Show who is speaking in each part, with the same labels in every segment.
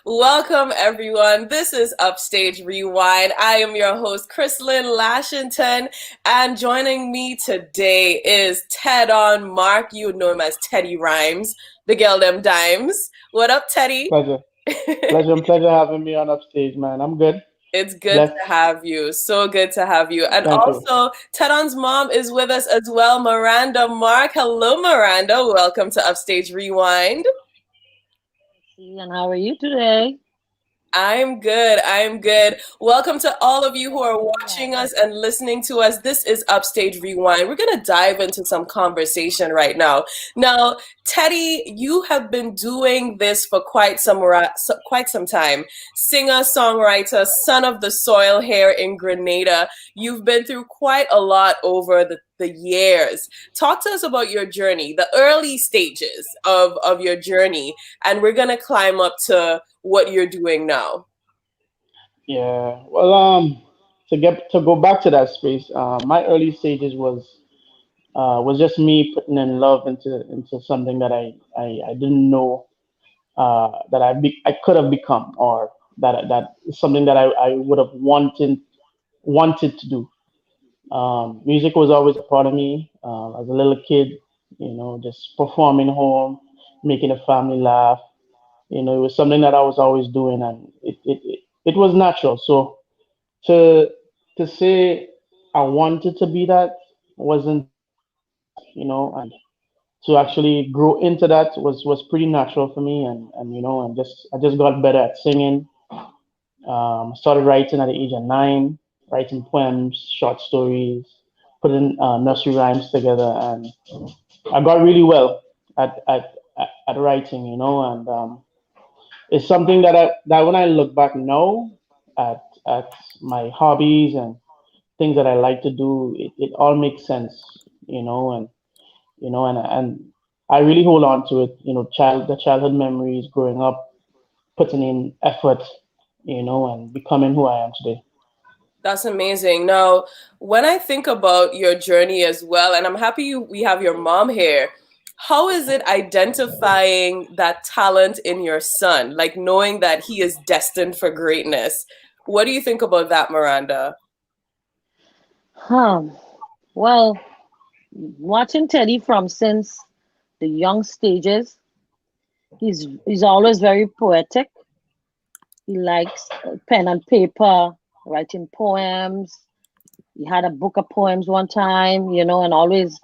Speaker 1: Welcome, everyone. This is Upstage Rewind. I am your host, Chrislyn Lashington, and joining me today is Ted on Mark. You would know him as Teddy Rhymes, the girl them dimes. What up, Teddy?
Speaker 2: Pleasure. Pleasure having me on upstage, man. I'm good.
Speaker 1: It's good
Speaker 2: Blessed.
Speaker 1: to have you. So good to have you. And
Speaker 2: Thank you.
Speaker 1: also, Tedon's mom is with us as well, Miranda Mark. Hello, Miranda. Welcome to Upstage Rewind.
Speaker 3: And how are you today?
Speaker 1: I'm good. I'm good. Welcome to all of you who are watching
Speaker 3: Yeah.
Speaker 1: us and listening to us. This is Upstage Rewind. We're going to dive into some conversation right now. Now, Teddy, you have been doing this for quite some time. Singer, songwriter, son of the soil here in Grenada. You've been through quite a lot over the years. Talk to us about your journey, the early stages of your journey, and we're going to climb up to what you're doing now.
Speaker 2: Yeah. Well, to go back to that space, my early stages was just me putting in love into something that I didn't know that I could have become, or that is something that I would have wanted to do. Music was always a part of me as a little kid. Just performing home, making the family laugh. It was something that I was always doing, and it was natural. So to to say I wanted to be that wasn't that easy, and to actually grow into that was pretty natural for me, and just I just got better at singing. Started writing at the age of 9, writing poems, short stories, putting nursery rhymes together, and I got really well at writing, and it's something that when I look back now at my hobbies and things that I like to do, it all makes sense, and I really hold on to it, the childhood memories, growing up, putting in effort, and becoming who I am today.
Speaker 1: That's amazing. Now, when I think about your journey as well, and I'm happy we have your mom here, how is it identifying that talent in your son, like knowing that he is destined for greatness? What do you think about that, Miranda?
Speaker 3: Huh. Well, watching Teddy from since the young stages, he's always very poetic. He likes pen and paper, writing poems. He had a book of poems one time, and always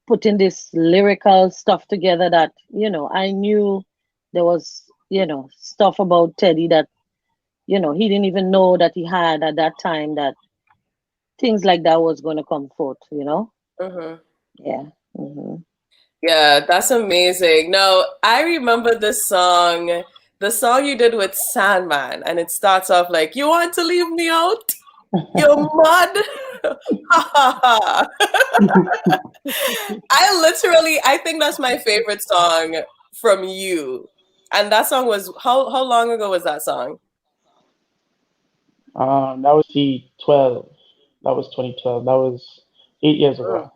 Speaker 3: putting this lyrical stuff together that, I knew there was, stuff about Teddy that, he didn't even know that he had at that time that things like that was going to come forth.
Speaker 1: Hmm.
Speaker 3: Yeah. Hmm.
Speaker 1: Yeah, that's amazing. No, I remember the song you did with Sandman, and it starts off like, "You want to leave me out? You're mud." I think that's my favorite song from you. And that song was how long ago was that song?
Speaker 2: That was 2012. That was 2012. That was 8 years
Speaker 1: Mm,
Speaker 2: ago.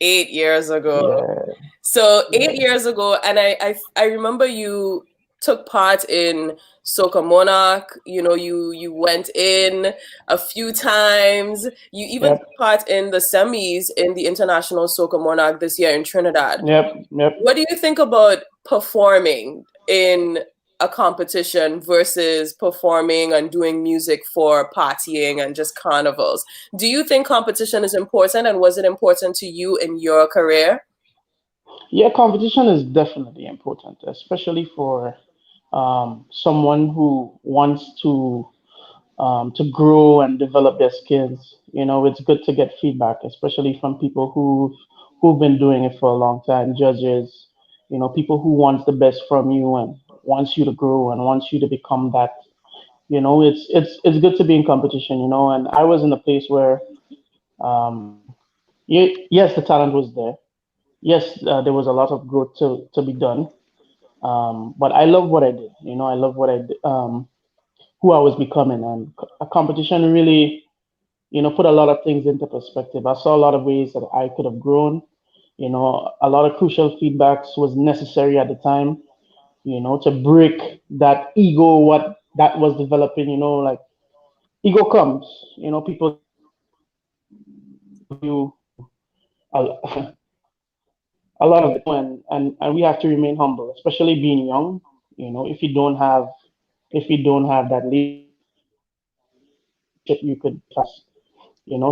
Speaker 1: 8 years ago.
Speaker 2: Yeah,
Speaker 1: So eight
Speaker 2: yeah,
Speaker 1: years ago, and I remember you took part in Soca Monarch. You went in a few times. You even
Speaker 2: yep,
Speaker 1: took part in the semis in the International Soca Monarch this year in Trinidad.
Speaker 2: yep.
Speaker 1: What do you think about performing in a competition versus performing and doing music for partying and just carnivals? Do you think competition is important, and was it important to you in your career?
Speaker 2: Yeah, competition is definitely important, especially for someone who wants to grow and develop their skills. It's good to get feedback, especially from people who've been doing it for a long time, judges, people who wants the best from you and wants you to grow and wants you to become that. It's good to be in competition, and I was in a place where yes, the talent was there. Yes, there was a lot of growth to be done. But I love what I did. I love what I did, who I was becoming, and a competition really, put a lot of things into perspective. I saw a lot of ways that I could have grown. A lot of crucial feedbacks was necessary at the time, to break that ego, what that was developing, like ego comes, people give you a, a lot of it, and we have to remain humble, especially being young. If you don't have that leadership, you could fall fast.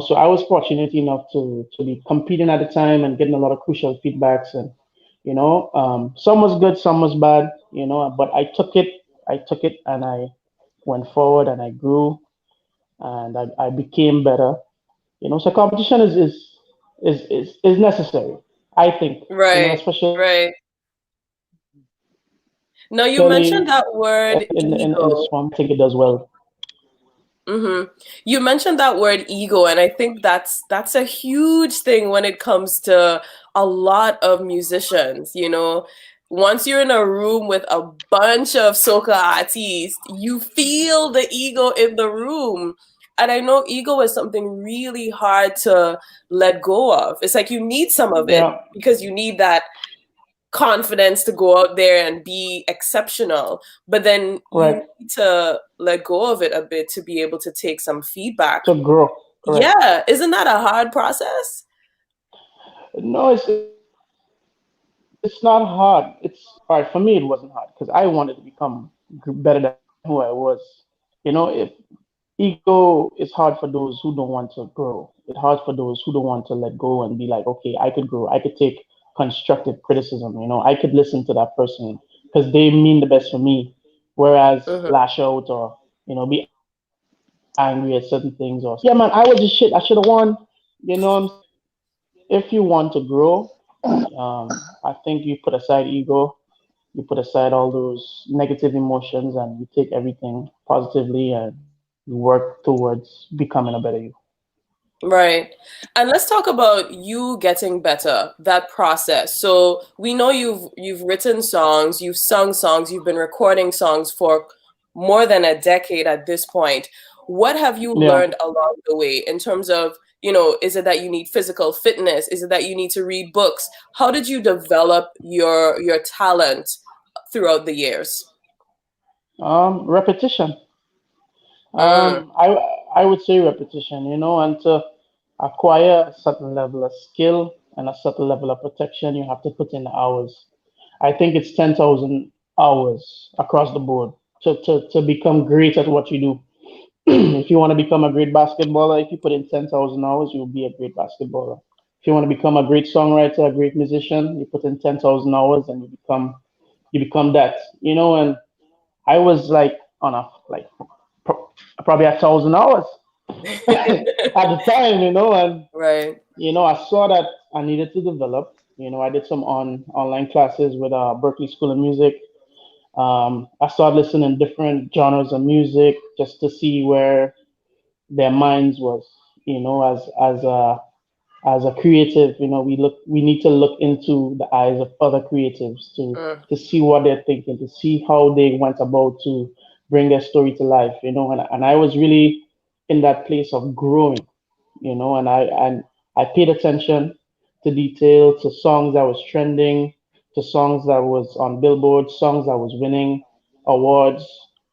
Speaker 2: So I was fortunate enough to be competing at the time and getting a lot of crucial feedbacks, and some was good, some was bad, but I took it and I went forward and I grew and I became better. So competition is necessary, I think.
Speaker 1: Right,
Speaker 2: Especially
Speaker 1: right. Now you
Speaker 2: in
Speaker 1: mentioned
Speaker 2: the
Speaker 1: that
Speaker 2: swamp.
Speaker 1: word
Speaker 2: I think it does
Speaker 1: ego.
Speaker 2: well.
Speaker 1: You mentioned that word ego, and I think that's a huge thing when it comes to a lot of musicians. Once you're in a room with a bunch of soca artists, you feel the ego in the room. And I know ego is something really hard to let go of. It's like you need some of it
Speaker 2: Yeah,
Speaker 1: because you need that confidence to go out there and be exceptional, but then you
Speaker 2: right.
Speaker 1: need to let go of it a bit to be able to take some feedback.
Speaker 2: To grow, correct.
Speaker 1: Yeah, isn't that a hard process?
Speaker 2: No, it's not hard. It's all right for me. It wasn't hard because I wanted to become better than who I was. If ego is hard for those who don't want to grow, it's hard for those who don't want to let go and be like, okay, I could grow. I could take constructive criticism. I could listen to that person because they mean the best for me. Whereas
Speaker 1: Hmm.
Speaker 2: lash out or be angry at certain things or say, yeah, man, I was just shit. I should have won. What I'm saying? If you want to grow, I think you put aside ego, you put aside all those negative emotions, and you take everything positively and you work towards becoming a better you.
Speaker 1: Right. And let's talk about you getting better, that process. So we know you've written songs, you've sung songs, you've been recording songs for more than a decade at this point. What have you
Speaker 2: Yeah.
Speaker 1: learned along the way in terms of, is it that you need physical fitness? Is it that you need to read books? How did you develop your talent throughout the years?
Speaker 2: Repetition.
Speaker 1: Mm,
Speaker 2: I would say repetition, and to acquire a certain level of skill and a certain level of protection, you have to put in the hours. I think it's 10,000 hours across the board to become great at what you do. If you want to become a great basketballer, if you put in 10,000 hours, you'll be a great basketballer. If you want to become a great songwriter, a great musician, you put in 10,000 hours and you become that. And I was like on a like probably 1,000 hours at the time, and
Speaker 1: right.
Speaker 2: I saw that I needed to develop. I did some online classes with Berkeley School of Music. I started listening different genres of music just to see where their minds was. As a creative, we need to look into the eyes of other creatives
Speaker 1: Mm,
Speaker 2: to see what they're thinking, to see how they went about to bring their story to life. And I was really in that place of growing. And I paid attention to detail, to songs that was trending, to songs that was on Billboard, songs that was winning awards.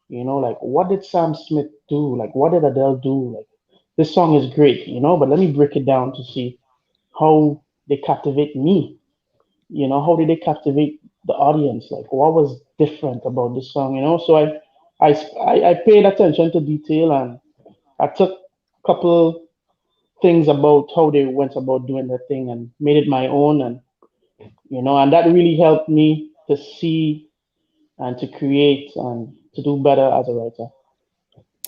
Speaker 2: Like what did Sam Smith do? Like what did Adele do? Like this song is great, but let me break it down to see how they captivate me. How did they captivate the audience? Like what was different about this song? So I paid attention to detail and I took a couple things about how they went about doing their thing and made it my own, and that really helped me to see and to create and to do better as a writer,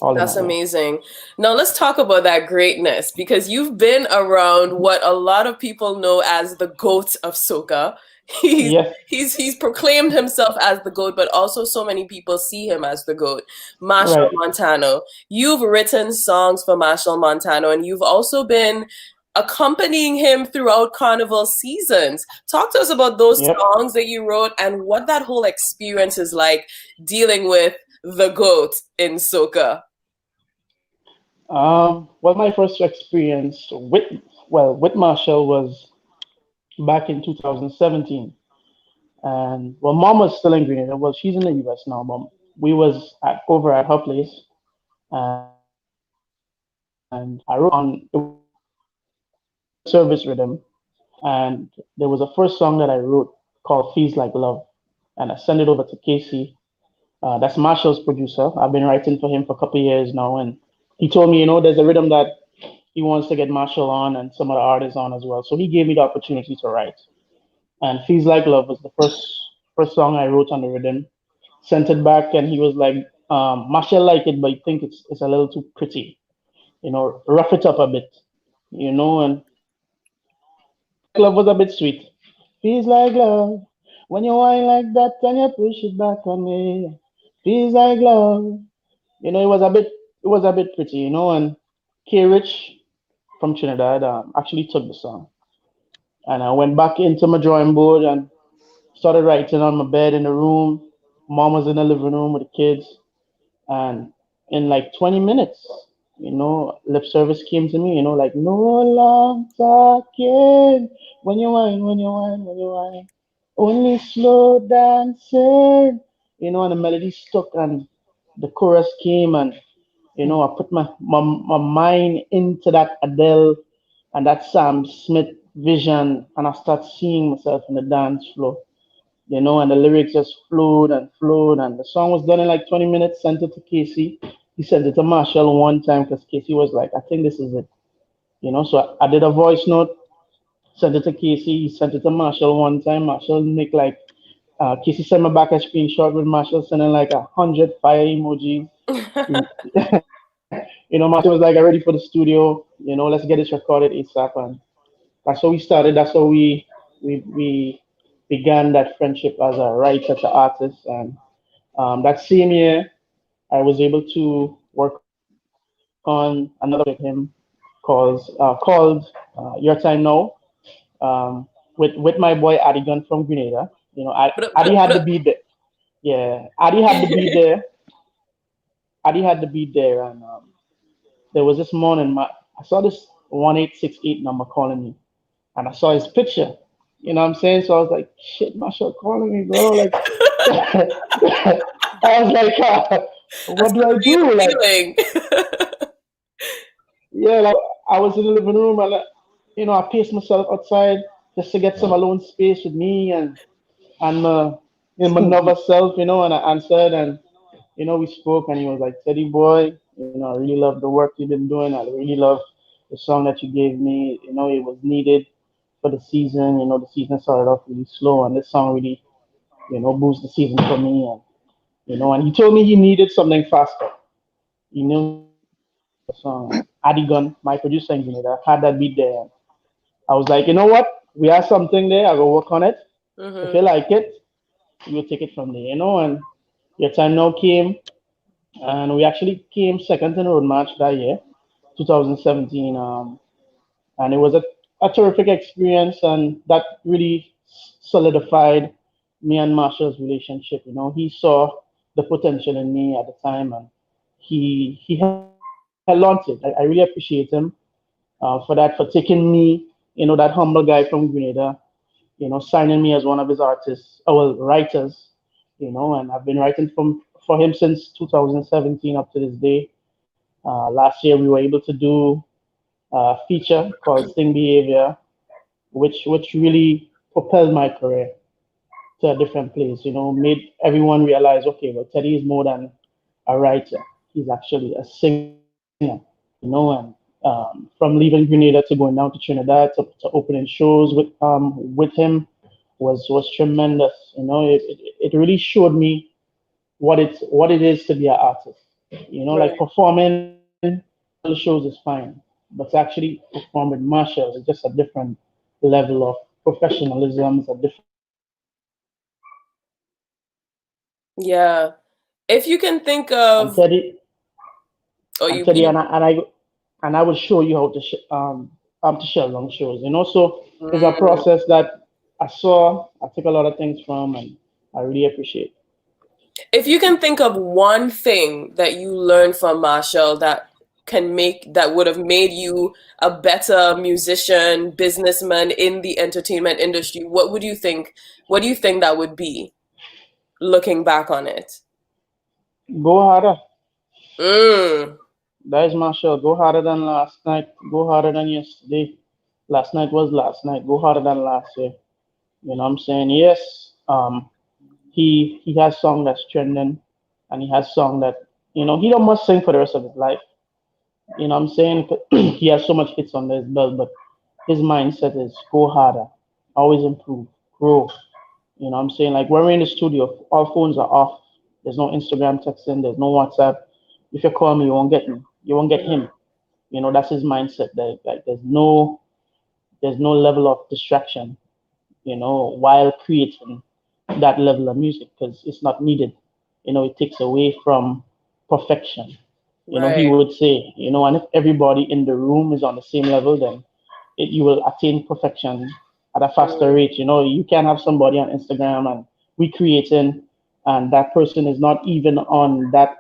Speaker 2: all in
Speaker 1: that's
Speaker 2: all. Yeah.
Speaker 1: amazing. Now let's talk about that greatness because you've been around what a lot of people know as the goat of soca. He's
Speaker 2: Yes.
Speaker 1: he's proclaimed himself as the goat, but also so many people see him as the goat. Marshall
Speaker 2: Right.
Speaker 1: Montano. You've written songs for Marshall Montano, and you've also been accompanying him throughout carnival seasons. Talk to us about those
Speaker 2: Yep.
Speaker 1: songs that you wrote and what that whole experience is like dealing with the goat in soca.
Speaker 2: Well, my first experience with Marshall was back in 2017. And well, mom was still in Grenada. Well, she's in the U.S. now, but we was over at her place, and I wrote a song. It was a service rhythm, and there was a first song that I wrote called "Feels Like Love," and I sent it over to Casey. That's Marshall's producer. I've been writing for him for a couple of years now, and he told me, there's a rhythm that he wants to get Marshall on and some other artists on as well. So he gave me the opportunity to write. And "Feels Like Love" was the first song I wrote on the rhythm. Sent it back, and he was like, Marshall like it, but you think it's a little too pretty. Rough it up a bit. And "Feels Like Love" was a bit sweet. Feels like love when you whine like that and you push it back on me. Feels like love. It was a bit pretty. And K Rich from Trinidad actually took the song, and I went back into my drawing board and started writing on my bed in the room. Mom was in the living room with the kids, and in like 20 minutes, lip service came to me. Like no long talking when you whine, when you whine, when you whine, only slow dancing. And the melody stuck, and the chorus came, and I put my mind into that Adele and that Sam Smith vision, and I start seeing myself in the dance floor, and the lyrics just flowed, and the song was done in like 20 minutes, sent it to Casey. He sent it to Marshall one time because Casey was like, I think this is it, so I did a voice note, sent it to Casey, he sent it to Marshall one time. Marshall make like, Casey sent me back a screenshot with Marshall sending like 100 fire emojis. Marshall was like, "I'm ready for the studio. Let's get this recorded ASAP." And that's how we started. That's how we began that friendship as a writer to artist. And that same year, I was able to work on another project with him called Your Time Now, with my boy Addy Gun from Grenada. Addy had the beat there. Yeah, Addy had the beat there. Addy had the beat there, and there was this morning, I saw this 1868 number calling me, and I saw his picture. You know what I'm saying? So I was like, shit, Marshall calling me, bro. Like, I was like,
Speaker 1: That's
Speaker 2: what do
Speaker 1: a
Speaker 2: I
Speaker 1: real
Speaker 2: do? Like,
Speaker 1: feeling.
Speaker 2: yeah, like I was in the living room, and I paced myself outside just to get some alone space with me and my nervous self, and I answered, and we spoke, and he was like, Teddy boy, I really love the work you've been doing. I really love the song that you gave me. It was needed for the season. The season started off really slow, and this song really, boosted the season for me. And and he told me he needed something faster. He knew he needed something faster. So Addy Gun, my producer engineer, had that beat there. I was like, you know what? We have something there. I will work on it. If you
Speaker 1: Hmm.
Speaker 2: like it, you will take it from there. And Your Time Now came, and we actually came second in the road match that year, 2017. And it was a terrific experience, and that really solidified me and Marshall's relationship. He saw the potential in me at the time, and he held on to it. I really appreciate him for that, for taking me, that humble guy from Grenada, signing me as one of his artists, well, writers, and I've been writing for him since 2017 up to this day. Last year we were able to do a feature called Sting Behavior, which really propelled my career to a different place. Made everyone realize, okay, well, Teddy is more than a writer; he's actually a singer. And from leaving Grenada to going down to Trinidad to opening shows with him was tremendous. It really showed me what it is to be an artist. Like
Speaker 1: Right.
Speaker 2: performing on the shows is fine, but to actually perform with Marshall is just a different level of professionalism. It's a different level of dedication.
Speaker 1: Yeah. If you can think
Speaker 2: And
Speaker 1: of, or
Speaker 2: And
Speaker 1: you,
Speaker 2: Teddy,
Speaker 1: you,
Speaker 2: and I will show you how to share long shows. So it's a
Speaker 1: mm.
Speaker 2: process that I took a lot of things from, and I really appreciate.
Speaker 1: If you can think of one thing that you learned from Marshall that that would have made you a better musician, businessman in the entertainment industry, what would you think? What do you think that would be, looking back on it?
Speaker 2: Go harder.
Speaker 1: Mm,
Speaker 2: That is Marshall. Go harder than last night. Go harder than yesterday. Last night was last night. Go harder than last year. You know what I'm saying? Yes. He has song that's trending, and he has song that he don't must sing for the rest of his life. You know what I'm saying? He has so much hits under his belt, but his mindset is go harder, always improve, grow. You know what I'm saying? Like when we're in the studio, all phones are off. There's no Instagram texting, there's no WhatsApp. If you call me, you won't get me. You won't get him. That's his mindset. That like there's no level of distraction, while creating that level of music because it's not needed. It takes away from perfection. He
Speaker 1: right.
Speaker 2: would say, and if everybody in the room is on the same level, then you will attain perfection at a faster
Speaker 1: Mm,
Speaker 2: rate. You can have somebody on Instagram and we creating, and that person is not even on that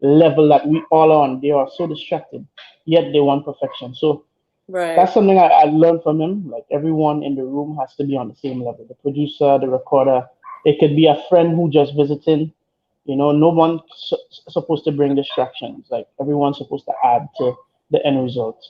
Speaker 2: level that we all on. They are so distracted, yet they want perfection. So
Speaker 1: right.
Speaker 2: that's something I learned from him. Like everyone in the room has to be on the same level. The producer, the recorder. It could be a friend who just visiting. No one's supposed to bring distractions. Like everyone's supposed to add to the end result.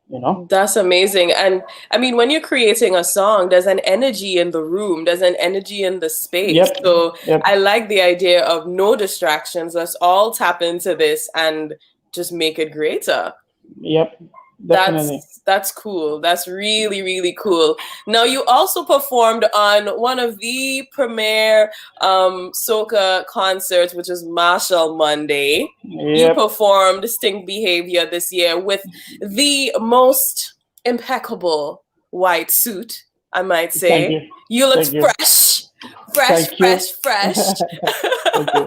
Speaker 2: You know.
Speaker 1: That's amazing. And I mean, when you're creating a song, there's an energy in the room, there's an energy in the space.
Speaker 2: Yep.
Speaker 1: So
Speaker 2: Yep.
Speaker 1: I like the idea of no distractions. Let's all tap into this and just make it greater.
Speaker 2: Yep. Definitely.
Speaker 1: That's cool. That's really, really cool. Now you also performed on one of the premier soca concerts, which is Marshall Monday. You
Speaker 2: Yep.
Speaker 1: performed Stink Behavior this year with the most impeccable white suit, I might
Speaker 2: Thank
Speaker 1: say.
Speaker 2: you.
Speaker 1: You looked
Speaker 2: Thank you.
Speaker 1: fresh, fresh,
Speaker 2: Thank you.
Speaker 1: fresh, fresh.
Speaker 2: Thank you.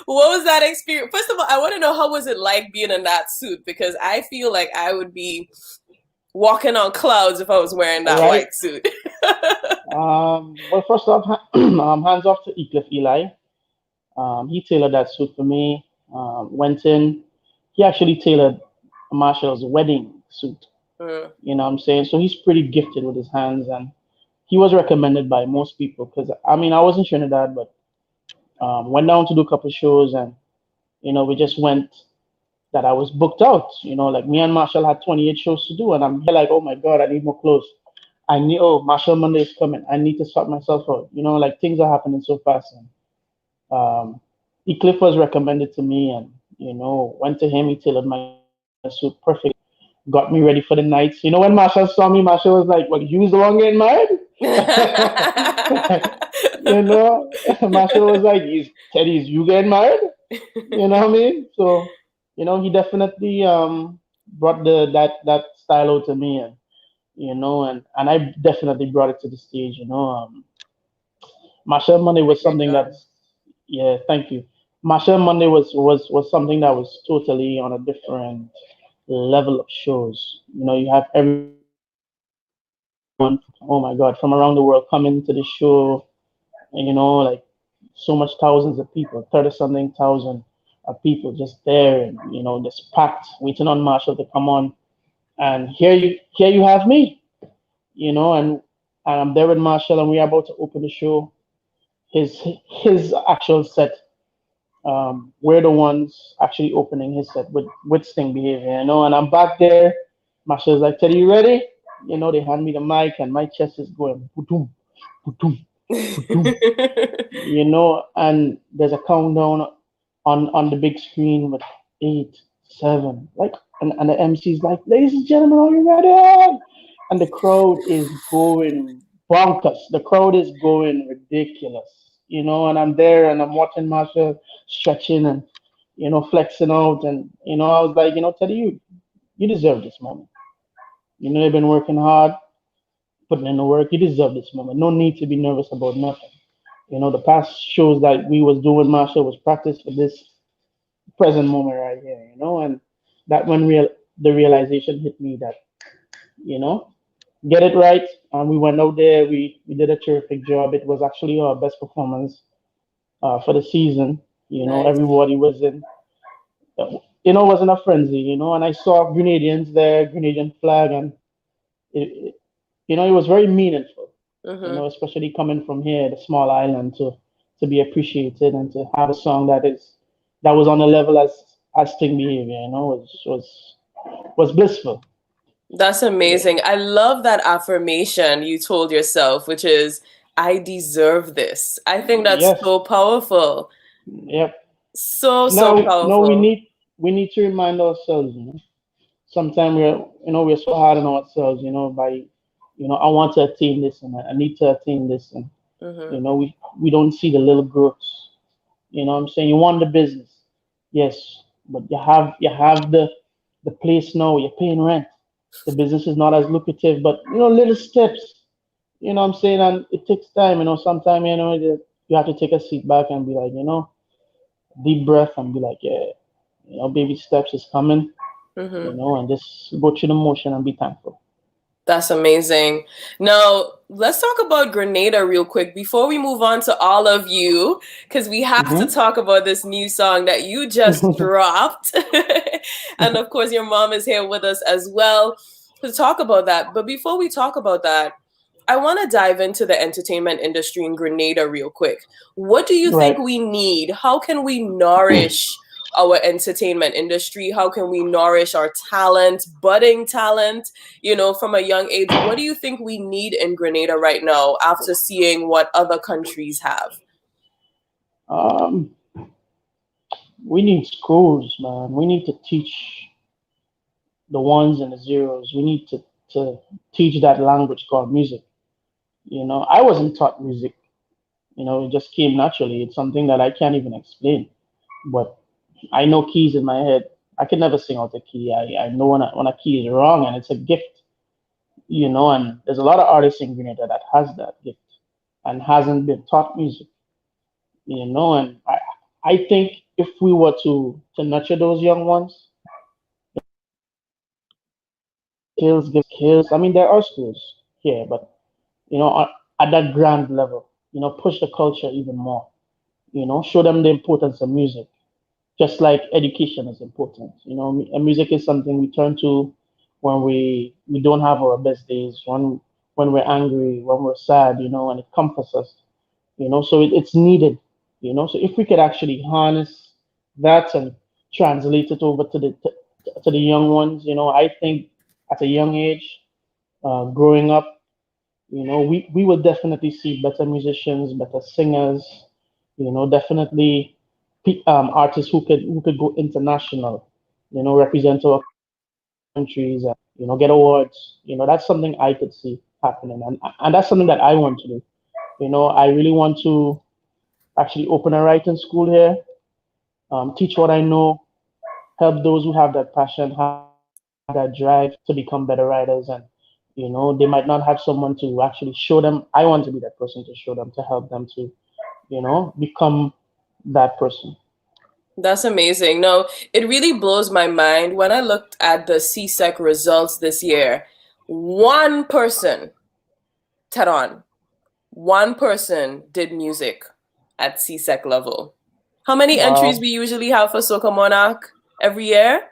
Speaker 1: What was that experience? First of all, I want to know, how was it like being in that suit, because I feel like I would be walking on clouds if I was wearing
Speaker 2: All
Speaker 1: that
Speaker 2: right.
Speaker 1: white suit.
Speaker 2: Well, first off, hands off to Eclipse Eli. He tailored that suit for me. Went in. He actually tailored Marshall's wedding suit.
Speaker 1: Mm.
Speaker 2: You know what I'm saying? So he's pretty gifted with his hands, and he was recommended by most people because I mean I was in Trinidad, but went down to do a couple shows, and we just went. That I was booked out. Like me and Marshall had 28 shows to do, and I'm here like, oh my god, I need more clothes. I need Marshall Monday is coming. I need to sort myself out. Like things are happening so fast. And Eclipse was recommended to me, and went to him. He tailored my suit perfect, got me ready for the nights. When Marshall saw me, Marshall was like, "Well, you was the one getting married." Marshall was like, Teddy's you getting married?" You know what I mean? So, he definitely brought that style out to me, and I definitely brought it to the stage. Marshall Monday was
Speaker 1: Great
Speaker 2: something
Speaker 1: job.
Speaker 2: that's yeah, thank you. Marshall Monday was something that was totally on a different level of shows. You have everyone, oh my God, from around the world coming to the show, and like so much thousands of people, 30 something thousand of people just there, and just packed, waiting on Marshall to come on. And here you have me, and I'm there with Marshall, and we're about to open the show. His actual set, we're the ones actually opening his set with Sting Behavior, and I'm back there. Marshall's like, Teddy, you ready? They hand me the mic, and my chest is going, boom, boom, boom, and there's a countdown on the big screen with 8, 7, like, and the MC's like, ladies and gentlemen, are you ready? And the crowd is going bonkers. The crowd is going ridiculous, and I'm there and I'm watching Marshall stretching and flexing out, and I was like, Teddy, you deserve this moment. You've been working hard, putting in the work. You deserve this moment. No need to be nervous about nothing. The past shows that we was doing, Marshall, was practice for this present moment right here, and that when the realization hit me that, you know, get it right. And we went out there, we did a terrific job. It was actually our best performance for the season.
Speaker 1: Nice.
Speaker 2: Everybody was in it wasn't a frenzy. And I saw Grenadians there, Grenadian flag, and it, it was very meaningful.
Speaker 1: Mm-hmm.
Speaker 2: Especially coming from here, the small island, to be appreciated and to have a song that was on the level as Sting Behavior, was blissful.
Speaker 1: That's
Speaker 2: Yeah.
Speaker 1: amazing. I love that affirmation you told yourself, which is, I deserve this. I think that's
Speaker 2: Yes.
Speaker 1: so powerful.
Speaker 2: Yep.
Speaker 1: So, so
Speaker 2: Now
Speaker 1: powerful.
Speaker 2: we need to remind ourselves. Sometimes we're so hard on ourselves, by I want to attain this and I need to attain this, and
Speaker 1: Mm-hmm.
Speaker 2: we don't see the little growths. What I'm saying? You want the business, yes, but you have the place now. You're paying rent. The business is not as lucrative, but little steps. What I'm saying? And it takes time. Sometimes you have to take a seat back and be like, deep breath and be like, yeah, baby steps is coming.
Speaker 1: Mm-hmm.
Speaker 2: And just go through the motion and be thankful.
Speaker 1: That's amazing. Now, let's talk about Grenada real quick before we move on to all of you, because we have to
Speaker 2: Hmm.
Speaker 1: talk about this new song that you just dropped. And of course, your mom is here with us as well to talk about that. But before we talk about that, I want to dive into the entertainment industry in Grenada real quick. What do you think
Speaker 2: Right.
Speaker 1: we need? How can we nourish our entertainment industry? How can we nourish our talent, budding talent, from a young age? What do you think we need in Grenada right now after seeing what other countries have?
Speaker 2: Um, we need schools, man. We need to teach the ones and the zeros. We need to teach that language called music. I wasn't taught music. It just came naturally. It's something that I can't even explain. But I know keys in my head. I could never sing out the key. I know when a key is wrong, and it's a gift. And there's a lot of artists in Grenada that has that gift and hasn't been taught music. And I think if we were to nurture those young ones, skills. I mean, there are schools here, but at that grand level, push the culture even more. Show them the importance of music, just like education is important. And music is something we turn to when we don't have our best days, when we're angry, when we're sad, and it comforts us. So it's needed. So if we could actually harness that and translate it over to the young ones, I think at a young age, growing up, we will definitely see better musicians, better singers, definitely artists who could go international, represent our countries, and get awards. That's something I could see happening, and that's something that I want to do. I really want to actually open a writing school here, teach what I know, help those who have that passion, have that drive to become better writers. And they might not have someone to actually show them. I want to be that person to show them, to help them to become that person.
Speaker 1: That's amazing. No, it really blows my mind when I looked at the CSEC results this year. One person, Teron, one person did music at CSEC level. How many entries
Speaker 2: Wow.
Speaker 1: we usually have for Soca Monarch every year?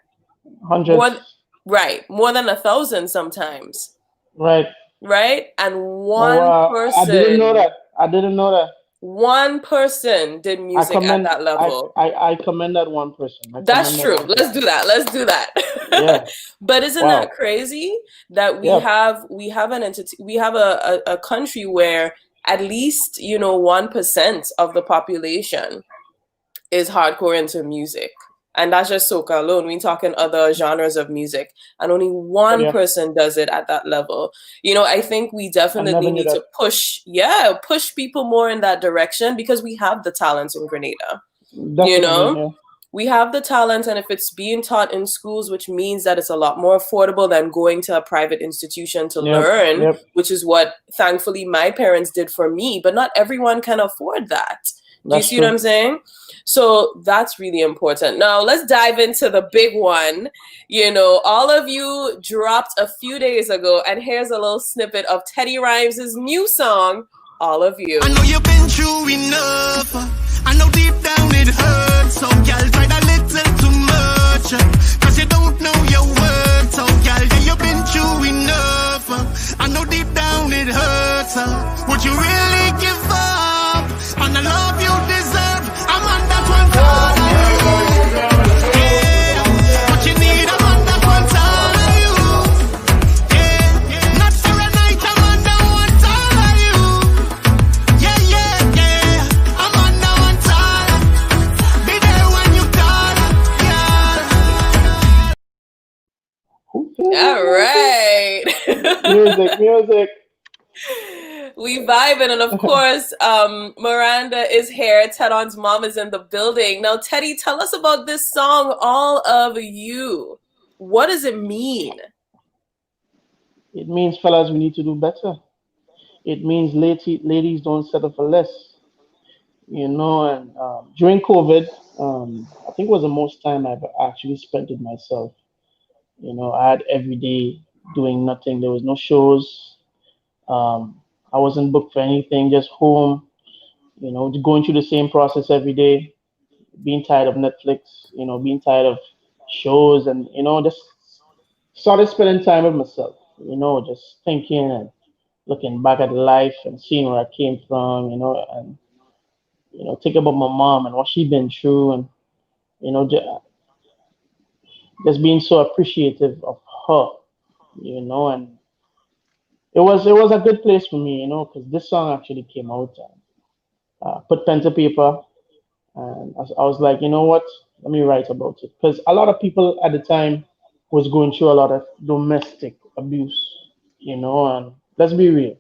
Speaker 1: More,
Speaker 2: Hundreds.
Speaker 1: right, more than 1,000 sometimes,
Speaker 2: Right.
Speaker 1: right? And
Speaker 2: Oh, wow. I didn't know that. I didn't know that.
Speaker 1: one person did
Speaker 2: I
Speaker 1: music at
Speaker 2: commend
Speaker 1: that level.
Speaker 2: I commend that one person. I
Speaker 1: That's
Speaker 2: commend that
Speaker 1: true.
Speaker 2: one
Speaker 1: Let's do
Speaker 2: person.
Speaker 1: that. Let's do that.
Speaker 2: Yeah.
Speaker 1: But isn't that
Speaker 2: Wow.
Speaker 1: crazy that we
Speaker 2: Yep.
Speaker 1: have an entity, we have a country where at least 1% of the population is hardcore into music. And that's just soca alone. We're talking other genres of music, and only one
Speaker 2: Yeah.
Speaker 1: person does it at that level. I think we
Speaker 2: I
Speaker 1: definitely
Speaker 2: never knew
Speaker 1: need to
Speaker 2: that.
Speaker 1: push people more in that direction because we have the talent in Grenada. You
Speaker 2: Definitely.
Speaker 1: know,
Speaker 2: Yeah.
Speaker 1: we have the talent, and if it's being taught in schools, which means that it's a lot more affordable than going to a private institution to
Speaker 2: Yep.
Speaker 1: learn,
Speaker 2: Yep.
Speaker 1: which is what thankfully my parents did for me, but not everyone can afford that. Do you
Speaker 2: That's
Speaker 1: see what
Speaker 2: true.
Speaker 1: I'm saying? So that's really important. Now let's dive into the big one. All of you dropped a few days ago, and here's a little snippet of Teddy Rhymez' new song, All of You.
Speaker 4: I know you've been through enough. I know deep down it hurts. So girl, tried a little too much.
Speaker 2: Music, music.
Speaker 1: We vibing, and of course, Miranda is here. Teron's mom is in the building. Now, Teddy, tell us about this song, All of You. What does it mean?
Speaker 2: It means, fellas, we need to do better. It means ladies don't settle for less. And during COVID, I think it was the most time I've actually spent with myself. I had every day doing nothing. There was no shows. I wasn't booked for anything, just home, going through the same process every day, being tired of Netflix, being tired of shows, and, just started spending time with myself, just thinking and looking back at life and seeing where I came from, and, think about my mom and what she been through, and, just being so appreciative of her, and it was a good place for me, because this song actually came out and put pen to paper, and I was like, you know what, let me write about it, because a lot of people at the time was going through a lot of domestic abuse, and let's be real,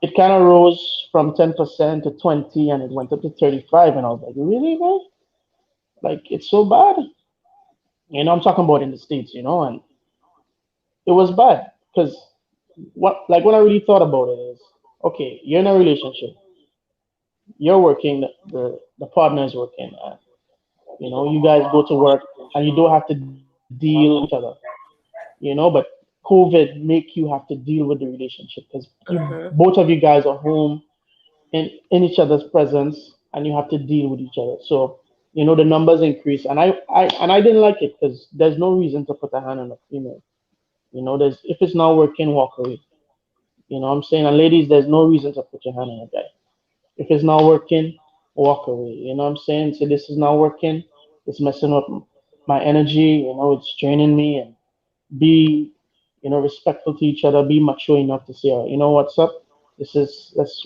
Speaker 2: it kind of rose from 10% to 20, and it went up to 35, and I was like, really, man? Like, it's so bad? I'm talking about in the States, and it was bad because what I really thought about it is, okay, you're in a relationship, you're working, the partner is working, and you guys go to work, and you don't have to deal with each other, but COVID make you have to deal with the relationship because
Speaker 1: Mm-hmm.
Speaker 2: both of you guys are home in each other's presence, and you have to deal with each other. So the numbers increase, and I didn't like it because there's no reason to put a hand on a female. There's if it's not working, walk away. What I'm saying, and ladies, there's no reason to put your hand on a guy. If it's not working, walk away. What I'm saying? So this is not working. It's messing up my energy. It's draining me. And be, respectful to each other. Be mature enough to say, oh, what's up. Let's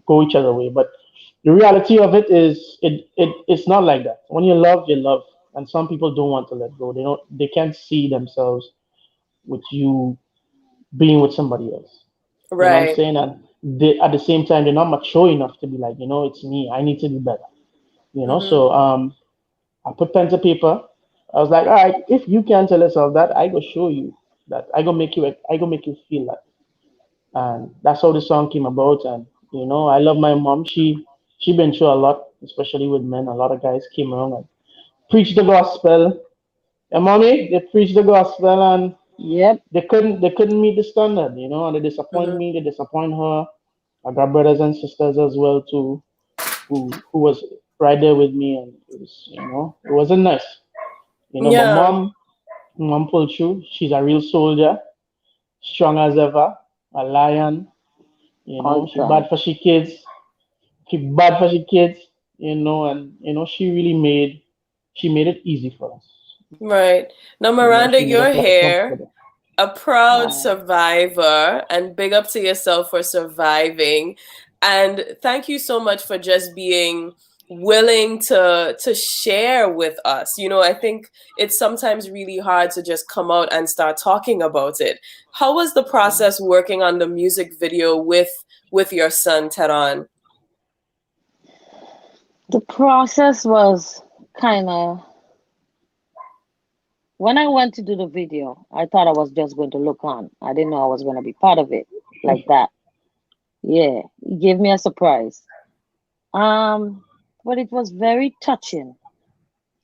Speaker 2: go each other way. But the reality of it is, it's not like that. When you love, and some people don't want to let go. They can't see themselves with you being with somebody else. What I'm
Speaker 1: Right.
Speaker 2: saying? And at the same time, they're not mature enough to be like, it's me. I need to be better.
Speaker 1: Mm-hmm.
Speaker 2: So I put pen to paper. I was like, all right, if you can tell yourself that, I go show you that. I go make you feel that. And that's how the song came about. And I love my mom. She been through a lot, especially with men. A lot of guys came around and preached the gospel. And mommy, they preached the gospel, and
Speaker 3: Yep.
Speaker 2: they couldn't meet the standard, and they disappoint
Speaker 1: Mm-hmm.
Speaker 2: me, they disappoint her. I got brothers and sisters as well too, who was right there with me, and it wasn't nice. But
Speaker 1: Yeah.
Speaker 2: mom pulled through. She's a real soldier, strong as ever, a lion.
Speaker 3: All the
Speaker 2: She
Speaker 3: time.
Speaker 2: bad for she kids. She bad for she kids. And she made it easy for us.
Speaker 1: Right. Now, Miranda,
Speaker 2: She made
Speaker 1: you're
Speaker 2: us life
Speaker 1: here,
Speaker 2: comfortable.
Speaker 1: a proud
Speaker 3: Wow.
Speaker 1: survivor, and big up to yourself for surviving. And thank you so much for just being willing to share with us. I think it's sometimes really hard to just come out and start talking about it. How was the process working on the music video with your son, Teron?
Speaker 3: The process was kind of, when I went to do the video, I thought I was just going to look on. I didn't know I was going to be part of it like that. Yeah, it gave me a surprise. Um, but it was very touching.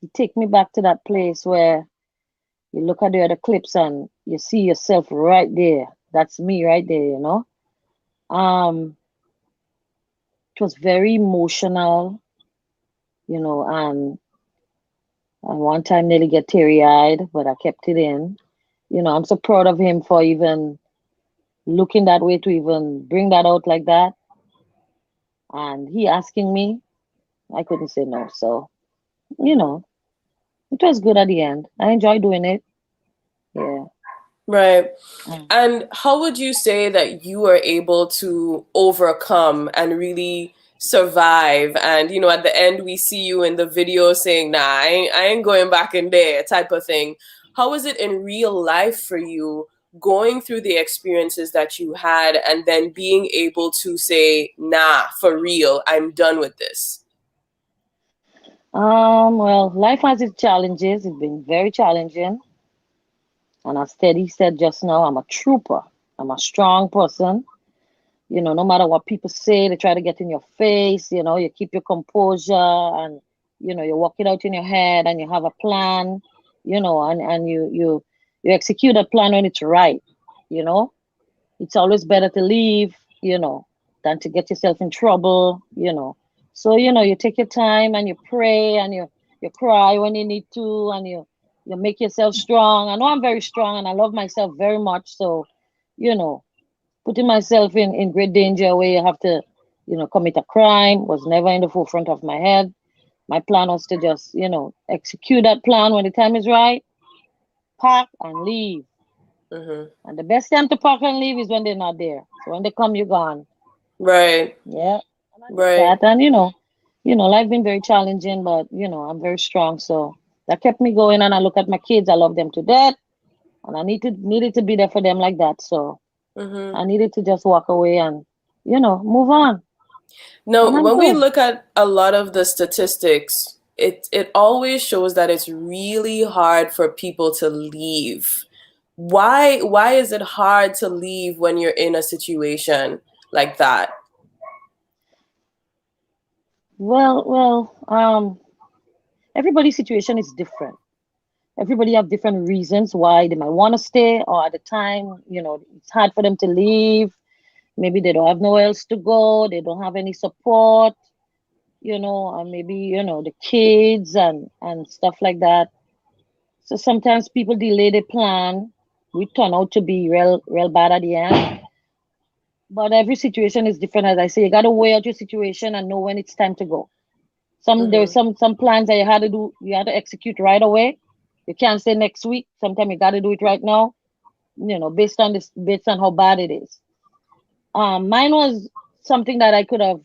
Speaker 3: It take me back to that place where you look at the other clips and you see yourself right there. That's me right there. Um, it was very emotional, and one time nearly get teary-eyed, but I kept it in. I'm so proud of him for even looking that way to even bring that out like that. And he asking me, I couldn't say no. So, you know, it was good at the end. I enjoyed doing it. Yeah.
Speaker 1: Right.
Speaker 3: Mm.
Speaker 1: And how would you say that you were able to overcome and really survive? And, at the end, we see you in the video saying, nah, I ain't going back in there, type of thing. how is it in real life for you going through the experiences that you had and then being able to say, nah, for real, I'm done with this?
Speaker 3: Well, life has its challenges. It's been very challenging. And as Teddy said just now, I'm a trooper. I'm a strong person. No matter what people say, they try to get in your face, you keep your composure and, you walk it out in your head and you have a plan, and you execute a plan when it's right, you know. It's always better to leave, than to get yourself in trouble. So, you take your time and you pray and you cry when you need to and you make yourself strong. I know I'm very strong and I love myself very much. So, you know, putting myself in great danger where you have to, commit a crime was never in the forefront of my head. My plan was to just, execute that plan when the time is right, pack and leave.
Speaker 1: Hmm.
Speaker 3: And the best time to pack and leave is when they're not there. So when they come, you're gone.
Speaker 1: Right,
Speaker 3: Yeah. And I did
Speaker 1: right.
Speaker 3: that. And life been very challenging, but I'm very strong. So that kept me going. And I look at my kids, I love them to death. And I needed to be there for them like that. So
Speaker 1: Hmm.
Speaker 3: I needed to just walk away and, move on. And
Speaker 1: Now,
Speaker 3: I'm
Speaker 1: when we
Speaker 3: good.
Speaker 1: look at a lot of the statistics, it always shows that it's really hard for people to leave. Why is it hard to leave when you're in a situation like that?
Speaker 3: Well, everybody's situation is different. Everybody have different reasons why they might want to stay, or at the time, it's hard for them to leave. Maybe they don't have nowhere else to go. They don't have any support, or maybe, the kids and stuff like that. So sometimes people delay the plan. We turn out to be real bad at the end. But every situation is different. As I say, you gotta weigh out your situation and know when it's time to go. There's
Speaker 1: Hmm.
Speaker 3: some plans that you had to execute right away. You can't say next week. Sometimes you gotta do it right now, based on how bad it is. Mine was something that I could have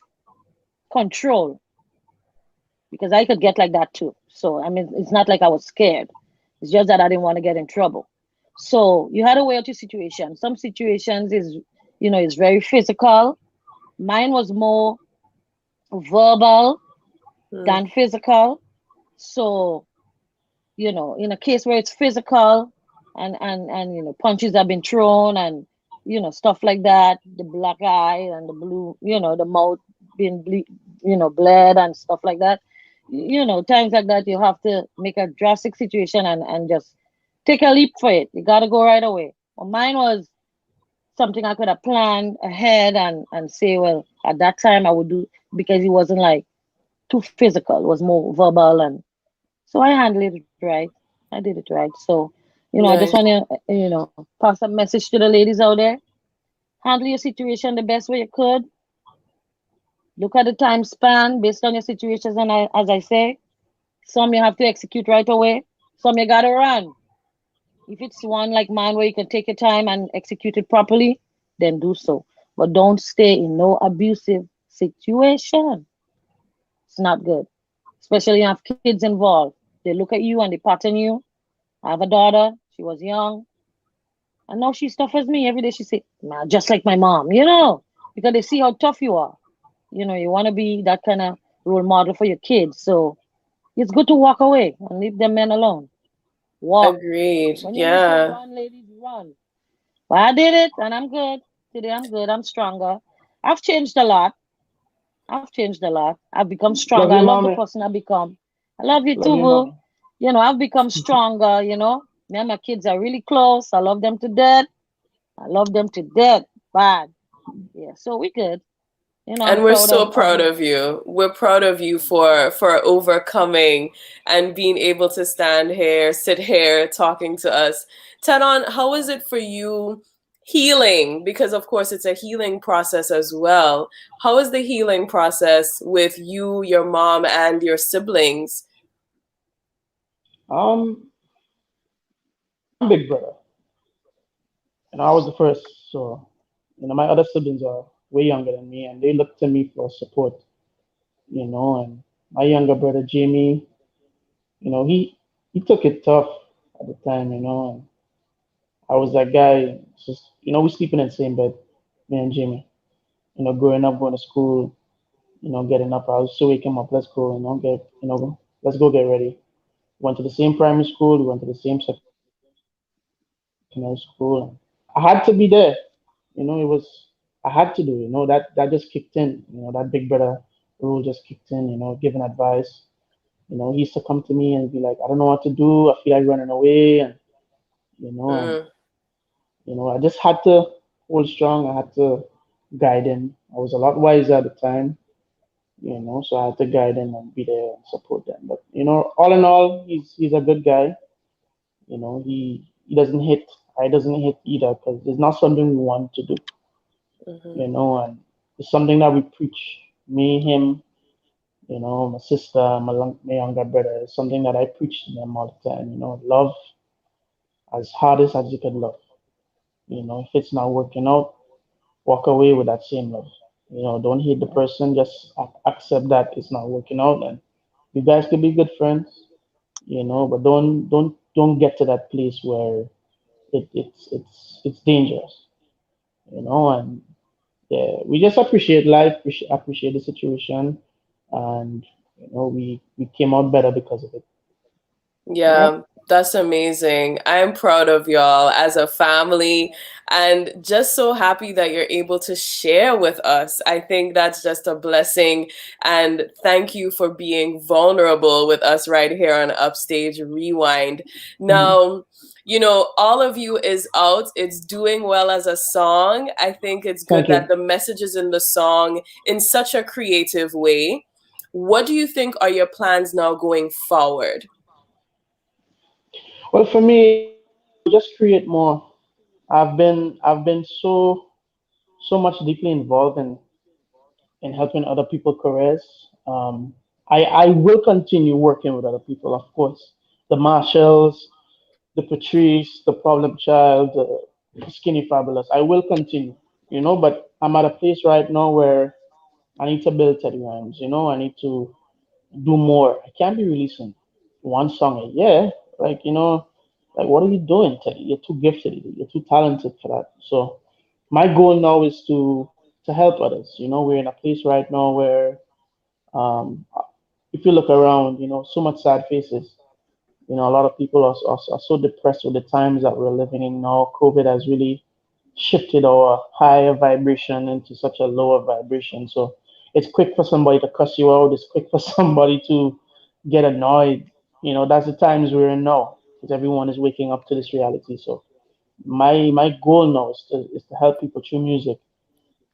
Speaker 3: controlled because I could get like that too. So I mean, it's not like I was scared. It's just that I didn't want to get in trouble. So you had to weigh out your situation. Some situations is very physical. Mine was more verbal
Speaker 1: Hmm.
Speaker 3: than physical. So in a case where it's physical and punches have been thrown and stuff like that, the black eye and the blue, the mouth being bled and stuff like that. Times like that you have to make a drastic situation and just take a leap for it. You got to go right away. Well, mine was something I could have planned ahead and say, well, at that time I would do, because it wasn't like too physical. It was more verbal, and so I handled it right. I did it right. So, I just
Speaker 1: Nice.
Speaker 3: want to, pass a message to the ladies out there. Handle your situation the best way you could. Look at the time span based on your situations. And as I say, some you have to execute right away. Some you got to run. If it's one like mine where you can take your time and execute it properly, then do so. But don't stay in no abusive situation. It's not good. Especially you have kids involved. They look at you and they pattern you. I have a daughter. She was young. And now she's tough as me. Every day she say, "Man, just like my mom, because they see how tough you are. You want to be that kind of role model for your kids. So it's good to walk away and leave them men alone. Walk.
Speaker 1: Agreed.
Speaker 3: When you need to
Speaker 1: Yeah.
Speaker 3: run, ladies, run. But I did it and I'm good. Today I'm good. I'm stronger. I've changed a lot. I've changed a lot. I've become
Speaker 2: Love
Speaker 3: stronger. I
Speaker 2: you,
Speaker 3: love the
Speaker 2: mommy.
Speaker 3: person I become. I love you
Speaker 2: Love
Speaker 3: too,
Speaker 2: you,
Speaker 3: boo.
Speaker 2: mommy.
Speaker 3: I've become stronger. Me and my kids are really close. I love them to death. I love them to death. Bad. Yeah, so we good. I'm
Speaker 1: And we're
Speaker 3: proud
Speaker 1: so
Speaker 3: of
Speaker 1: proud
Speaker 3: me.
Speaker 1: of you. We're proud of you for overcoming and being able to stand here, sit here talking to us. Tenon, how is it for you healing? Because of course it's a healing process as well. How is the healing process with you, your mom, and your siblings?
Speaker 2: Um, I'm big brother, and I was the first. So, my other siblings are way younger than me, and they look to me for support. And my younger brother Jamie, he took it tough. at the time, and I was that guy. Just we sleeping in the same bed, me and Jimmy. Growing up, going to school, getting up. I used to wake him up. Let's go, let's go get ready. Went to the same primary school. We went to the same secondary school. I had to be there. It was I had to do. That just kicked in. That big brother rule just kicked in. Giving advice. He used to come to me and be like, I don't know what to do. I feel like running away, and you know, and
Speaker 1: Mm,
Speaker 2: I just had to hold strong. I had to guide him. I was a lot wiser at the time. So I had to guide him and be there and support them. But all in all, he's a good guy. He doesn't hit. I doesn't hit either because it's not something we want to do.
Speaker 1: mhm.
Speaker 2: And it's something that we preach. Me, him, my sister, my younger brother. It's something that I preach to them all the time. Love as hardest as you can love. If it's not working out, walk away with that same love. Don't hate the
Speaker 3: Yeah.
Speaker 2: person. Just accept that it's not working out, and you guys could be good friends. But don't get to that place where it's dangerous. And yeah, we just appreciate life, appreciate the situation, and we came out better because of it. Yeah,
Speaker 1: Yeah, that's amazing. I'm proud of y'all as a family and just so happy that you're able to share with us. I think that's just a blessing. And thank you for being vulnerable with us right here on Upstage Rewind.
Speaker 2: hmm
Speaker 1: Now, all of you is out. It's doing well as a song. I think it's good
Speaker 2: thank
Speaker 1: that
Speaker 2: you.
Speaker 1: the messages in the song in such a creative way. What do you think are your plans now going forward?
Speaker 2: Well, for me, just create more. I've been so much deeply involved in helping other people careers. I will continue working with other people, of course. The Marshalls, the Patrice, the Problem Child, the Skinny Fabulous. I will continue, but I'm at a place right now where I need to build Teddy Rhymes. I need to do more. I can't be releasing one song a year. Like, like what are you doing, Teddy? You're too gifted. You're too talented for that. So my goal now is to help others. We're in a place right now where um, if you look around, so much sad faces. A lot of people are so depressed with the times that we're living in now. COVID has really shifted our higher vibration into such a lower vibration. So it's quick for somebody to cuss you out. It's quick for somebody to get annoyed. That's the times we're in now because everyone is waking up to this reality. So my goal now is to help people through music,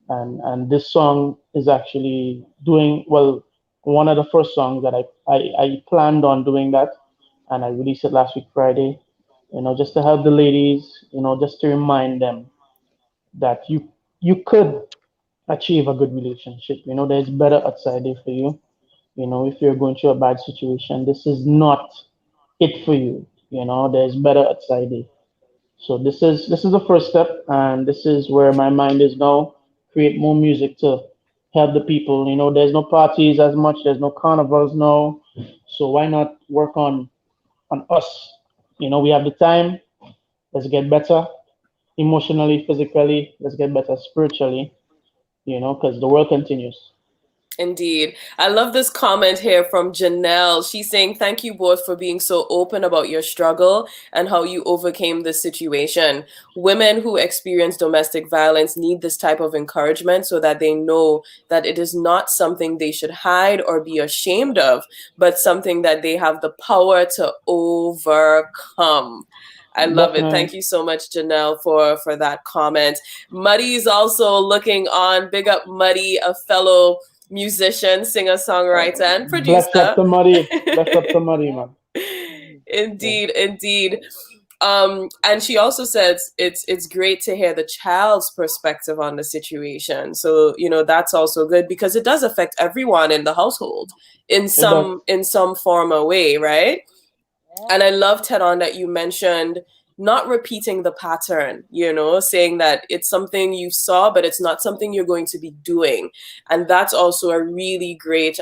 Speaker 2: and this song is actually doing well. One of the first songs that I planned on doing that, and I released it last week Friday. Just to help the ladies. Just to remind them that you could achieve a good relationship. There's better outside there for you. If you're going through a bad situation, this is not it for you. There's better outside there. So this is the first step, and this is where my mind is now. Create more music to help the people. There's no parties as much. There's no carnivals now. So why not work on us? We have the time. Let's get better emotionally, physically. Let's get better spiritually. Because the world continues.
Speaker 1: Indeed. I love this comment here from Janelle. She's saying, thank you both for being so open about your struggle and how you overcame this situation. Women who experience domestic violence need this type of encouragement so that they know that it is not something they should hide or be ashamed of, but something that they have the power to overcome. I love it.
Speaker 2: Definitely.
Speaker 1: Thank you so much, Janelle, for that comment. Muddy is also looking on. Big up Muddy, a fellow musician, singer, songwriter, and
Speaker 2: Bless up
Speaker 1: producer.
Speaker 2: to Muddy. Bless up to Muddy, man. Yeah.
Speaker 1: Indeed, indeed. And she also says it's great to hear the child's perspective on the situation. So that's also good because it does affect everyone in the household in
Speaker 2: It does.
Speaker 1: some form or way, right?
Speaker 3: Yeah.
Speaker 1: And I love, Ted, on that you mentioned not repeating the pattern, saying that it's something you saw, but it's not something you're going to be doing. And that's also a really great,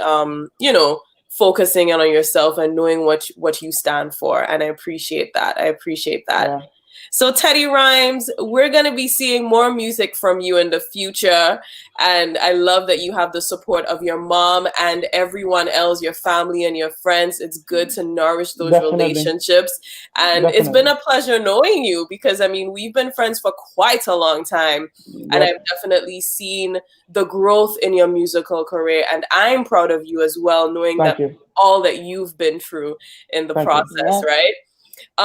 Speaker 1: focusing in on yourself and knowing what you stand for. And I appreciate that. I appreciate that.
Speaker 2: Yeah.
Speaker 1: So Teddy Rhymes, we're going to be seeing more music from you in the future. And I love that you have the support of your mom and everyone else, your family and your friends. It's good to nourish those
Speaker 2: Definitely.
Speaker 1: relationships. And it's been
Speaker 2: Definitely.
Speaker 1: a pleasure knowing you because, I mean, we've been friends for quite a long time. And
Speaker 2: Yep.
Speaker 1: I've definitely seen the growth in your musical career. And I'm proud of you as well, knowing
Speaker 2: Thank
Speaker 1: that
Speaker 2: you.
Speaker 1: all that you've been through in the
Speaker 2: Thank you.
Speaker 1: process,
Speaker 3: Yeah.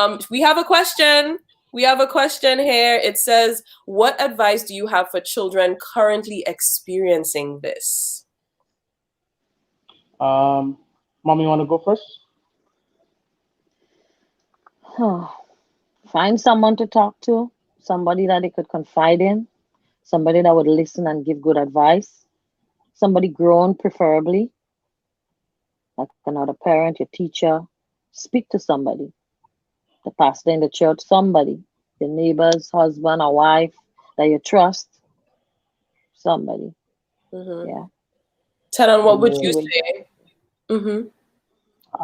Speaker 1: right? We have a question. We have a question here. It says, what advice do you have for children currently experiencing this?
Speaker 2: Mom, you want to go first?
Speaker 3: Find someone to talk to, somebody that they could confide in, somebody that would listen and give good advice, somebody grown preferably, like another parent, your teacher. Speak to somebody, the pastor in the church, somebody, your neighbor's husband or wife that you trust, somebody.
Speaker 1: Mm-hmm.
Speaker 3: Yeah.
Speaker 1: Tenon, what
Speaker 3: And
Speaker 1: would
Speaker 3: see
Speaker 1: you
Speaker 2: Yeah.
Speaker 3: what
Speaker 1: say? Mm-hmm.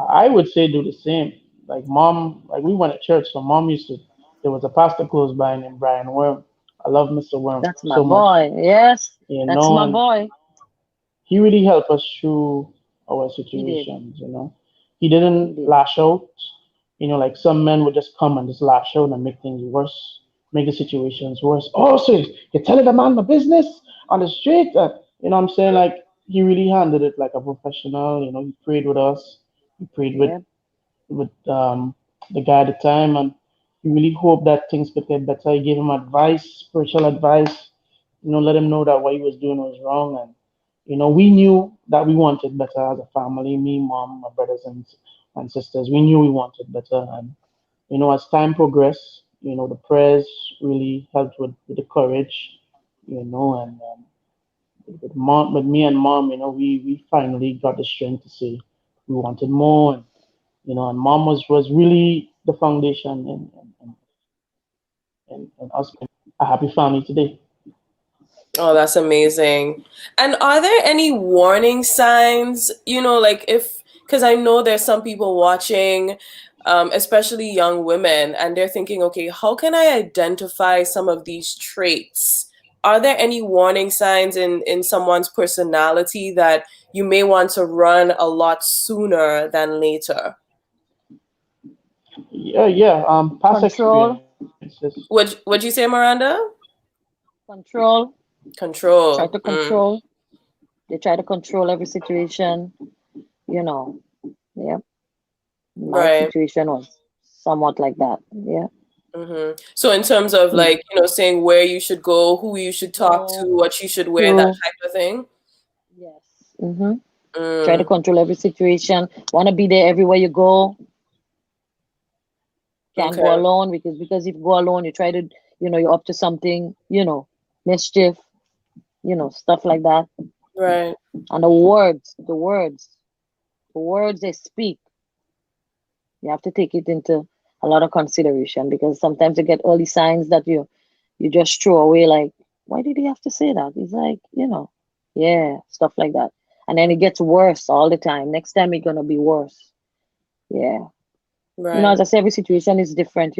Speaker 2: I would say do the same. Like mom, like we went to church, so mom used to. There was a pastor close by named Brian Worm. I love Mr. Worm
Speaker 3: that's my
Speaker 2: so much,
Speaker 3: boy. Yes, that's my
Speaker 2: and
Speaker 3: boy.
Speaker 2: he really helped us through our
Speaker 3: He did.
Speaker 2: situations. He
Speaker 3: He
Speaker 2: didn't
Speaker 3: did.
Speaker 2: lash out. Like some men would just come and just lash out and make things worse, make the situations worse. Oh, so you're telling the man my business on the street? I'm saying, like, he really handled it like a professional. He prayed with us. He prayed with
Speaker 3: Yeah.
Speaker 2: the guy at the time, and he really hoped that things could get better. He gave him advice, spiritual advice. Let him know that what he was doing was wrong, and we knew that we wanted better as a family. Me, mom, my brothers and sisters. We knew we wanted better, and as time progressed, the prayers really helped with the courage, and with mom, with me and mom, we finally got the strength to say we wanted more, and mom was really the foundation in us being a happy family today.
Speaker 1: Oh, that's amazing. And are there any warning signs, like because I know there's some people watching, especially young women, and they're thinking, okay, how can I identify some of these traits? Are there any warning signs in someone's personality that you may want to run a lot sooner than later?
Speaker 2: Yeah, yeah. Past
Speaker 3: Control,
Speaker 2: experiences.
Speaker 1: Would you say, Miranda?
Speaker 3: control. Try
Speaker 1: Control.
Speaker 3: to control. They try to control every situation. You know. Yeah. My
Speaker 1: Right.
Speaker 3: situation was somewhat like that. Yeah.
Speaker 1: So in terms of
Speaker 3: Mm.
Speaker 1: like, saying where you should go, who you should talk to,
Speaker 3: So
Speaker 1: what you should wear, that
Speaker 3: true.
Speaker 1: type of thing.
Speaker 3: Yes. Mm-hmm. Try to
Speaker 1: Mm,
Speaker 3: control every situation. Want to be there everywhere you go. Can't go
Speaker 1: okay.
Speaker 3: alone because if you go alone, you try to, you're up to something, mischief, stuff like that.
Speaker 1: Right.
Speaker 3: And the words they speak, you have to take it into a lot of consideration because sometimes you get early signs that you just throw away like, why did he have to say that? It's like, yeah, stuff like that. And then it gets worse all the time. Next time it's gonna be worse. Yeah. As
Speaker 1: Right.
Speaker 3: I say, every situation is different.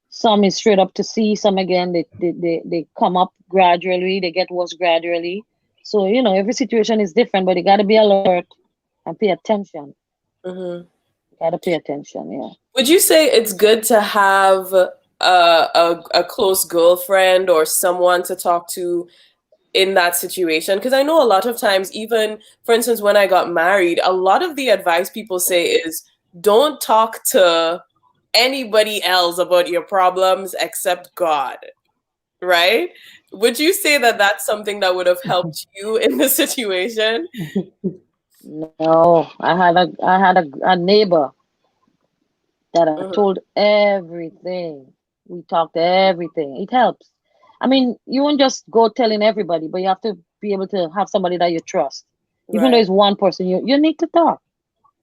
Speaker 3: Some is straight up to sea, some again they come up gradually, they get worse gradually. So, every situation is different, but you gotta be alert and pay attention.
Speaker 1: hmm
Speaker 3: You gotta pay attention, yeah.
Speaker 1: Would you say it's good to have a close girlfriend or someone to talk to in that situation? Because I know a lot of times, even for instance, when I got married, a lot of the advice people say is don't talk to anybody else about your problems except God, right? Would you say that that's something that would have helped you in the situation?
Speaker 3: No, I had a neighbor that I
Speaker 1: Hmm.
Speaker 3: told everything. We talked everything. It helps. I mean, you won't just go telling everybody, but you have to be able to have somebody that you trust. Even though
Speaker 1: Right,
Speaker 3: it's one person, you need to talk.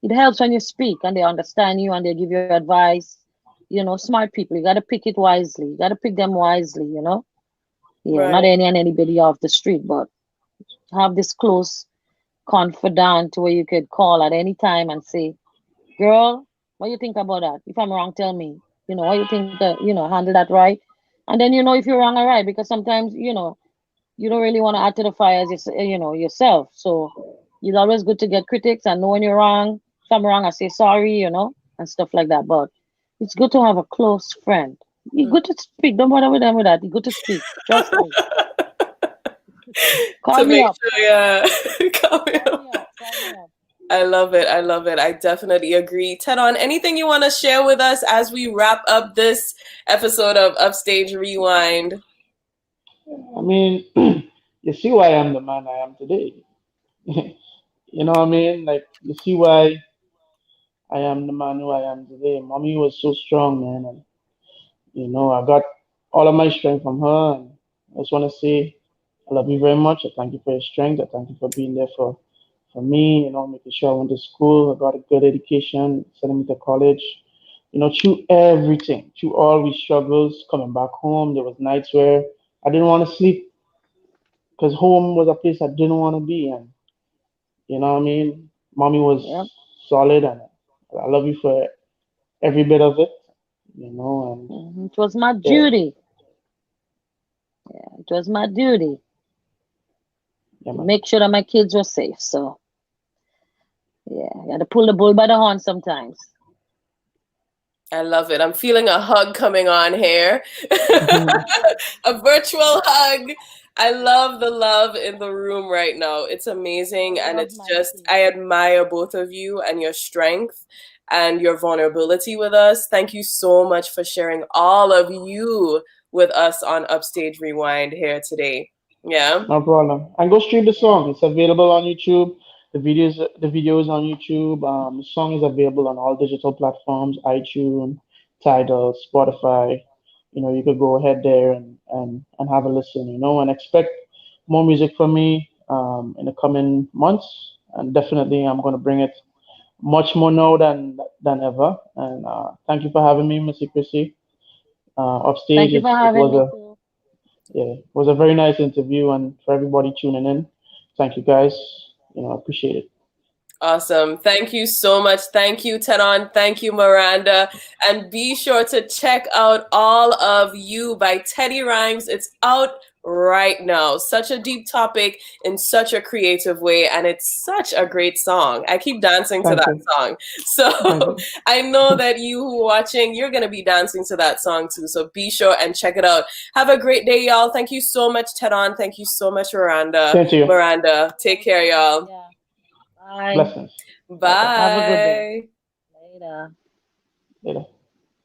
Speaker 3: It helps when you speak and they understand you and they give you advice. Smart people, you got to pick it wisely. You got to pick them wisely. Yeah, not
Speaker 1: right.
Speaker 3: anybody off the street, but have this close. confidant where you could call at any time and say, "Girl, what you think about that? If I'm wrong, tell me. What you think? Handle that right." And then if you're wrong or right, because sometimes you don't really want to add to the fires, yourself. So it's always good to get critics and know when you're wrong. If I'm wrong, I say sorry, and stuff like that. But it's good to have a close friend. It's good to speak. Don't bother with them with that. It's good to speak. Trust me. Call
Speaker 1: To
Speaker 3: me
Speaker 1: make
Speaker 3: up.
Speaker 1: sure, yeah. Call me
Speaker 3: Call me
Speaker 1: up.
Speaker 3: up. Call me up.
Speaker 1: I love it. I love it. I definitely agree. Teron, anything you want to share with us as we wrap up this episode of Upstage Rewind?
Speaker 2: I mean, you see why I'm the man I am today. You know what I mean? Like, you see why I am the man who I am today. Mommy was so strong, man, and I got all of my strength from her. And I just want to say, I love you very much. I thank you for your strength. I thank you for being there for me. Making sure I went to school, I got a good education, sending me to college. Through everything, through all these struggles, coming back home, there was nights where I didn't want to sleep because home was a place I didn't want to be. And you know what I mean? Mommy was
Speaker 3: Yep.
Speaker 2: solid, and I love you for every bit of it. And
Speaker 3: It was my
Speaker 2: yeah,
Speaker 3: duty. It was my duty
Speaker 2: yeah,
Speaker 3: to
Speaker 2: man.
Speaker 3: make sure that my kids were safe. So yeah, you had to pull the bull by the horn sometimes.
Speaker 1: I love it. I'm feeling a hug coming on here. A virtual hug. I love the love in the room right now. It's amazing.
Speaker 3: I
Speaker 1: And
Speaker 3: love
Speaker 1: it's
Speaker 3: mine
Speaker 1: just,
Speaker 3: too.
Speaker 1: I admire both of you and your strength and your vulnerability with us. Thank you so much for sharing all of you with us on Upstage Rewind here today. Yeah.
Speaker 2: No problem. And go stream the song. It's available on YouTube. The videos on YouTube. The song is available on all digital platforms: iTunes, Tidal, Spotify. You could go ahead there and have a listen. And expect more music from me in the coming months. And definitely, I'm going to bring it much more now than ever. And thank you for having me, Msy.Chrissy. Upstage.
Speaker 3: Thank you for
Speaker 2: It
Speaker 3: having
Speaker 2: was
Speaker 3: me
Speaker 2: a
Speaker 3: too.
Speaker 2: yeah, it was a very nice interview, and for everybody tuning in, thank you guys. I appreciate it.
Speaker 1: Awesome. Thank you so much. Thank you, Tenon. Thank you, Miranda. And be sure to check out All of You by Teddy Rhymes. It's out right now. Such a deep topic in such a creative way. And it's such a great song. I keep dancing to
Speaker 2: Thank
Speaker 1: that
Speaker 2: you.
Speaker 1: song.
Speaker 2: Thank
Speaker 1: So
Speaker 2: you.
Speaker 1: I know that you who are watching, you're going to be dancing to that song too. So be sure and check it out. Have a great day, y'all. Thank you so much, Tenon. Thank you so much, Miranda.
Speaker 2: Same to you.
Speaker 1: Miranda, take care, y'all.
Speaker 3: Yeah. Bye.
Speaker 2: Blessings. Bye bye.
Speaker 3: Have a good day.
Speaker 1: Bye.
Speaker 3: Later.
Speaker 2: Later.